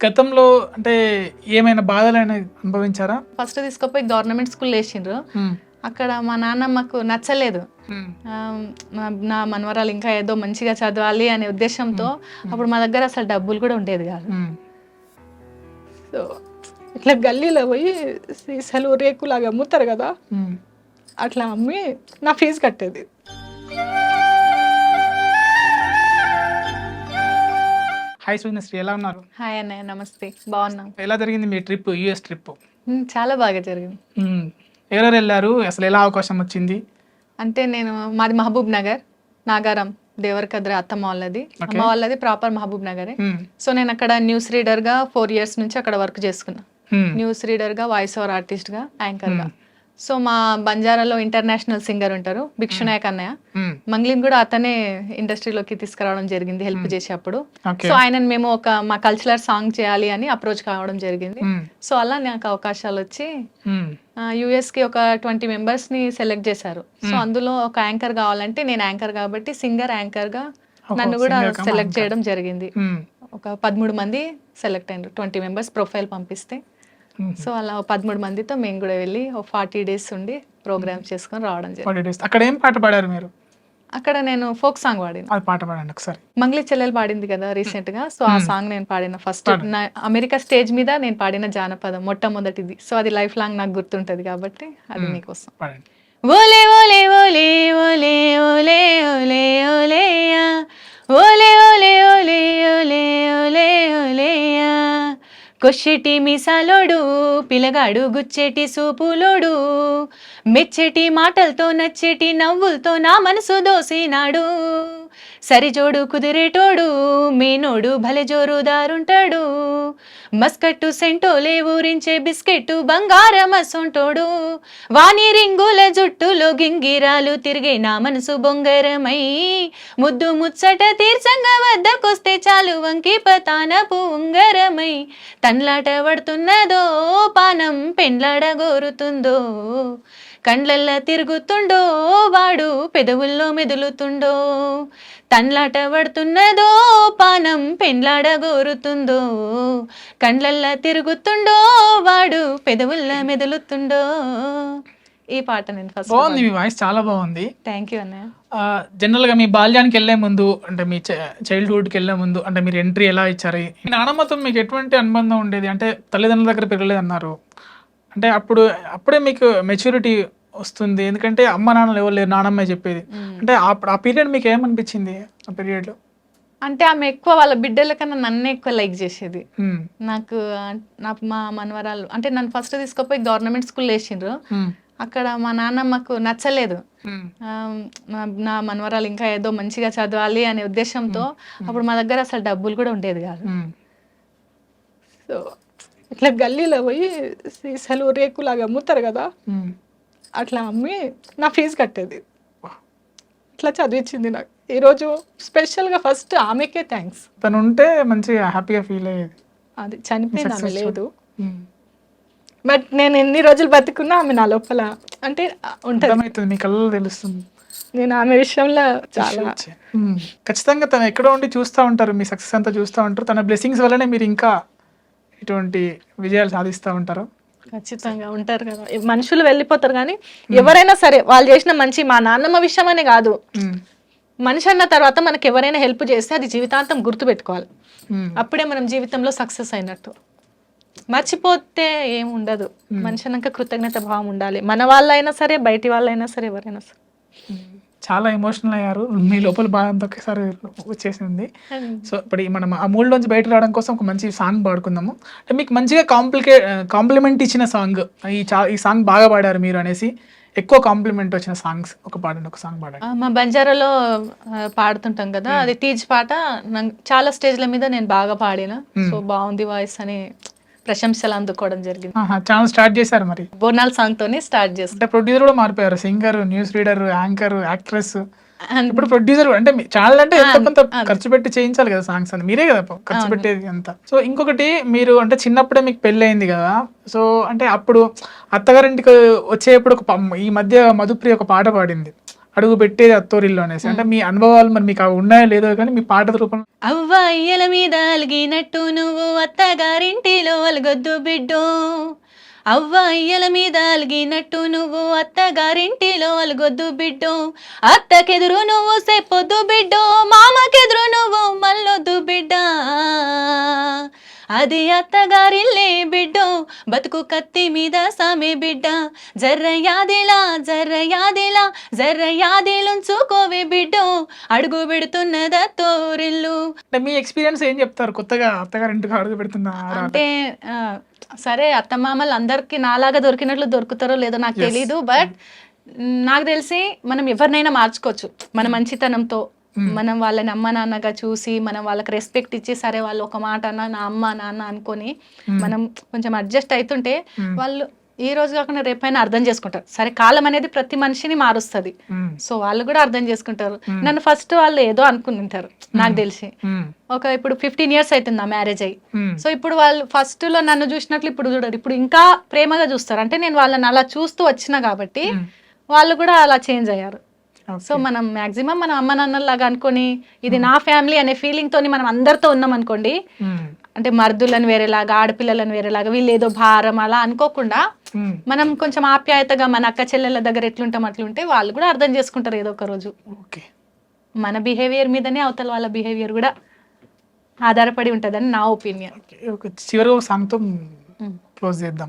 గతంలో అంటే ఏమైనా బాధలైనా అనుభవించారా? ఫస్ట్ తీసుకుపోయి గవర్నమెంట్ స్కూల్ వేసిండ్రు. హ్మ్. అక్కడ మా నాన్నమ్మకు నచ్చలేదు. హ్మ్. నా మనవరాలు ఇంకా ఏదో మంచిగా చదవాలి అనే ఉద్దేశంతో అప్పుడు మా దగ్గర అసలు డబ్బులు కూడా ఉండేది కాదు. హ్మ్. సో ఇట్లా గల్లీలో పోయి సీసాలు రేకులాగా అమ్ముతారు కదా, హ్మ్. అట్లా అమ్మి నా ఫీజు కట్టేది. హాయ్ సుజ్ఞశ్రీ, ఎలా ఉన్నారు? హాయ్ అన్నయ్య, నమస్తే. బాగున్నాం. ఎలా జరిగింది మీ ట్రిప్, యూఎస్ ట్రిప్? చాలా బాగా జరిగింది. ఎవరెవరు వెళ్ళారు? అసలు ఎలా అవకాశం వచ్చింది? అంటే మాది మహబూబ్ నగర్, నాగారం దేవరకద్ర అత్తమ్మ వాళ్ళది. అమ్మ వాళ్ళది ప్రాపర్ మహబూబ్ నగరే. సో నేను అక్కడ న్యూస్ రీడర్గా 4 years నుంచి అక్కడ వర్క్ చేసుకున్నా. న్యూస్ రీడర్గా, వాయిస్ ఓవర్ ఆర్టిస్ట్గా, యాంకర్గా. సో మా బంజారాలో ఇంటర్నేషనల్ సింగర్ ఉంటారు భిక్షునాయక్ అన్నయ్య, మంగ్లీని కూడా అతనే ఇండస్ట్రీలోకి తీసుకురావడం జరిగింది హెల్ప్ చేసేటప్పుడు. సో ఆయనను మేము మా కల్చరల్ సాంగ్ చేయాలి అని అప్రోచ్ కావడం జరిగింది. సో అలా నాకు అవకాశాలు వచ్చి యుఎస్ కి ఒక 20 members ని సెలెక్ట్ చేశారు. సో అందులో ఒక యాంకర్ కావాలంటే నేను యాంకర్ కాబట్టి సింగర్ యాంకర్ గా నన్ను కూడా సెలెక్ట్ చేయడం జరిగింది. ఒక 13 మంది సెలెక్ట్ అయ్యారు. 20 members ప్రొఫైల్ పంపిస్తే సో అలా 13 మందితో మేము కూడా వెళ్ళి 40 days ఉండి ప్రోగ్రామ్ చేసుకొని రావడం జరిగింది. అక్కడ ఏం పాట పాడారు మీరు? అక్కడ నేను ఫోక్ సాంగ్ పాడిన. అది పాట పాడండి ఒకసారి. మంగ్లీ చెల్లెలు పాడింది కదా రీసెంట్ గా, సో ఆ సాంగ్ నేను పాడిన ఫస్ట్ అమెరికా స్టేజ్ మీద నేను పాడిన జానపదం మొట్టమొదటిది. సో అది లైఫ్ లాంగ్ నాకు గుర్తుంటది కాబట్టి అది మీకోసం పాడండి. ఓలే ఓలే ఓలే ఓలే ఓలే ఓలే ఓలేయా, ఓలే ఓలే ఓలే ఓలే ఓలే ఓలేయా, కొచ్చెటి మీసాలోడు పిలగాడు గుచ్చెటి సూపులోడు, మెచ్చెటి మాటలతో నచ్చెటి నవ్వులతో నా మనసు దోసినాడు, సరిజోడు కుదిరేటోడు మేనోడు భలే జోరుదారుంటాడు, మస్కట్టు సెంటోలే ఊరించే బిస్కెట్టు బంగారం అసొంటోడు, వాణి రింగుల జుట్టులో గింగిరాలు తిరిగే నా మనసు బొంగరమై, ముద్దు ముచ్చట తీర్చంగా వద్దకొస్తే చాలు వంకి పతానపు ఉంగరమై, తన్లాట పడుతున్నదో పానం పెండ్లాడ గోరుతుందో, కండ్లల్లా తిరుగుతుండో వాడు పెదవుల్లో మెదులుతుండో, తన్లాట పడుతున్నదో పానం పెండ్లాడ గోరుతుందో, కండ్లల్లా తిరుగుతుండో వాడు పెదవుల్లో మెదులుతుండో. ఈ పాట నేను ఫస్ట్. బాగుంది, మీ వాయిస్ చాలా బాగుంది. థ్యాంక్ యూ అన్నయ్య. జనరల్గా మీ బాల్యానికి వెళ్ళే ముందు అంటే మీ చైల్డ్హుడ్కి వెళ్ళే ముందు అంటే మీరు ఎంట్రీ ఎలా ఇచ్చారు? మీ నాన్నమ్మతో మీకు ఎటువంటి అనుబంధం ఉండేది? అంటే తల్లిదండ్రుల దగ్గర పెరగలేదు అన్నారు, అంటే అప్పుడే మీకు మెచ్యూరిటీ వస్తుంది, ఎందుకంటే అమ్మ నాన్నలు ఎవరు లేరు, నానమ్మ చెప్పేది. అంటే ఆ పీరియడ్ మీకు ఏమనిపించింది? ఆ పీరియడ్లో అంటే ఆమె ఎక్కువ వాళ్ళ బిడ్డల కన్నా నన్నే ఎక్కువ లైక్ చేసేది. నాకు మా మనవరాలు అంటే నన్ను ఫస్ట్ తీసుకుపోయి గవర్నమెంట్ స్కూల్ వేసిండ్రు. అక్కడ మా నాన్నమ్మకు నచ్చలేదు. నా మనవరాలు ఇంకా ఏదో మంచిగా చదవాలి అనే ఉద్దేశంతో అప్పుడు మా దగ్గర అసలు డబ్బులు కూడా ఉండేది కాదు. సో ఇట్లా గల్లీలో పోయి సీసాలు రేకులాగా అమ్ముతారు కదా, అట్లా అమ్మి నా ఫీజు కట్టేది. ఇట్లా చదివించింది నాకు. ఈరోజు స్పెషల్గా ఫస్ట్ ఆమెకే థ్యాంక్స్. తను ఉంటే మంచిగా హ్యాపీగా ఫీల్ అయ్యేది. అది చనిపోయింది, ఆమె లేదు. బట్ నేను ఎన్ని రోజులు బతుకున్నా ఆమె నా లోపల అంటే ఉంటుంది, మీ కళ్ళలో తెలుస్తుంది. నేను ఆమె విషయంలో చాలా ఖచ్చితంగా తను ఎక్కడో ఉండి చూస్తూ ఉంటారు, మీ సక్సెస్ అంతా చూస్తూ ఉంటారు. తన బ్లెస్సింగ్స్ వల్లనే మీరు ఇంకా ఇటువంటి విజయాలు సాధిస్తూ ఉంటారు. ఖచ్చితంగా ఉంటారు కదా, మనుషులు వెళ్ళిపోతారు కానీ ఎవరైనా సరే వాళ్ళు చేసిన మంచి, మా నాన్నమ్మ విషయం అనే కాదు, మనిషి అన్న తర్వాత మనకి ఎవరైనా హెల్ప్ చేస్తే అది జీవితాంతం గుర్తు పెట్టుకోవాలి. అప్పుడే మనం జీవితంలో సక్సెస్ అయినట్టు. మర్చిపోతే ఏం ఉండదు. మనిషి అన్నాక కృతజ్ఞత భావం ఉండాలి, మన వాళ్ళైనా సరే బయటి వాళ్ళైనా సరే ఎవరైనా సరే. చాలా ఎమోషనల్ అయ్యారు, మీ లోపల బాధ అంతా ఒకేసారి వచ్చేసింది. సో ఇప్పుడు మనం ఆ మూడ్ నుంచి బయట రావడం కోసం ఒక మంచి సాంగ్ పాడుకుందాము. అంటే మీకు మంచిగా కాంప్లిమెంట్ ఇచ్చిన సాంగ్, ఈ సాంగ్ బాగా పాడారు మీరు అనేసి ఎక్కువ కాంప్లిమెంట్ వచ్చిన సాంగ్స్ ఒక సాంగ్ పాడండి. మా బంజారాలో పాడుతుంటాం కదా, అది తీజ్ పాట. చాలా స్టేజ్ల మీద నేను బాగా పాడిన, సో బాగుంది వాయిస్ అని ప్రశంసలు అందుకోవడం జరిగింది. ఛానల్ స్టార్ట్ చేశారు మరి? బోనాల్ సాంగ్ తోనే స్టార్ట్ చేస్తాను. అంటే ప్రొడ్యూసర్ కూడా మారిపోయారు, singer, news reader, anchor, actress, ఇప్పుడు ప్రొడ్యూసర్. అంటే ఛానల్ అంటే ఎంతో కొంత ఖర్చు పెట్టి చేయించాలి కదా సాంగ్స్, అని మీరే కదా ఖర్చు పెట్టేది అంతా. సో ఇంకొకటి, మీరు అంటే చిన్నప్పుడే మీకు పెళ్ళి అయింది కదా, సో అంటే అప్పుడు అత్తగారింటికి వచ్చేప్పుడు ఈ మధ్య మధుప్రియ ఒక పాట పాడింది, అడుగు పెట్టేది అత్తోరిల్లు అనేసి, అంటే మీ అనుభవాలు మరి మీకు అవి ఉన్నాయో లేదో కానీ మీ పాట రూపంలో అవ్వాయిల మీద అలిగినట్టు నువ్వు అత్తగారింటిలో అలగొద్దు బిడ్డో, అవ్వాయిల మీద అలిగినట్టు నువ్వు అత్తగారింటిలో అలగొద్దు బిడ్డో, అత్తకెదురు నువ్వు చెప్పొద్దు బిడ్డో, మామకెదురు నువ్వు మల్లొద్దు బిడ్డ, అది అత్తగారిల్లే బిడ్డో, బతుకు కత్తి మీద సామే బిడ్డ, జర్రయాదిలా జర్రయాదిలా జర్రయాదిలుంచుకోవే బిడ్డో, అడుగు పెడుతున్నదా తోరిల్లు. అంటే మీ ఎక్స్పీరియన్స్ ఏం చెప్తారు కొత్తగా అత్తగారింటికి అడుగు పెడుతున్నారు? అంటే సరే అత్తమామలు అందరికి నాలాగా దొరికినట్లు దొరుకుతారో లేదో నాకు తెలీదు, బట్ నాకు తెలిసి మనం ఎవరినైనా మార్చుకోవచ్చు మన మంచితనంతో. మనం వాళ్ళని అమ్మ నాన్నగా చూసి మనం వాళ్ళకి రెస్పెక్ట్ ఇచ్చి, సరే వాళ్ళు ఒక మాట అన్న నా అమ్మ నాన్న అనుకొని మనం కొంచెం అడ్జస్ట్ అవుతుంటే వాళ్ళు ఈ రోజు కాకుండా రేపైనా అర్థం చేసుకుంటారు. సరే కాలం అనేది ప్రతి మనిషిని మారుస్తుంది, సో వాళ్ళు కూడా అర్థం చేసుకుంటారు. నన్ను ఫస్ట్ వాళ్ళు ఏదో అనుకుంటారు నాకు తెలిసి. ఇప్పుడు 15 years అవుతుంది నా మ్యారేజ్ అయ్యి. సో ఇప్పుడు వాళ్ళు ఫస్ట్ లో నన్ను చూసినట్లు ఇప్పుడు చూడరు, ఇప్పుడు ఇంకా ప్రేమగా చూస్తారు. అంటే నేను వాళ్ళని అలా చూస్తూ వచ్చిన కాబట్టి వాళ్ళు కూడా అలా చేంజ్ అయ్యారు. సో మనం మాక్సిమం మన అమ్మ నాన్నలాగా అనుకొని ఇది నా ఫ్యామిలీ అనే ఫీలింగ్ తోని మనం అందరితో ఉన్నాం అనుకోండి, అంటే మర్దులను వేరేలాగా ఆడపిల్లలను వేరేలాగా వీళ్ళు ఏదో భారం అలా అనుకోకుండా మనం కొంచెం ఆప్యాయతగా మన అక్క చెల్లెల దగ్గర ఎట్లుంటాం అట్లుంటే వాళ్ళు కూడా అర్థం చేసుకుంటారు ఏదో ఒక రోజు. మన బిహేవియర్ మీదనే అవతల వాళ్ళ బిహేవియర్ కూడా ఆధారపడి ఉంటుందని నా ఒపీనియన్. చివరి సాంగ్తో క్లోజ్ చేద్దాం.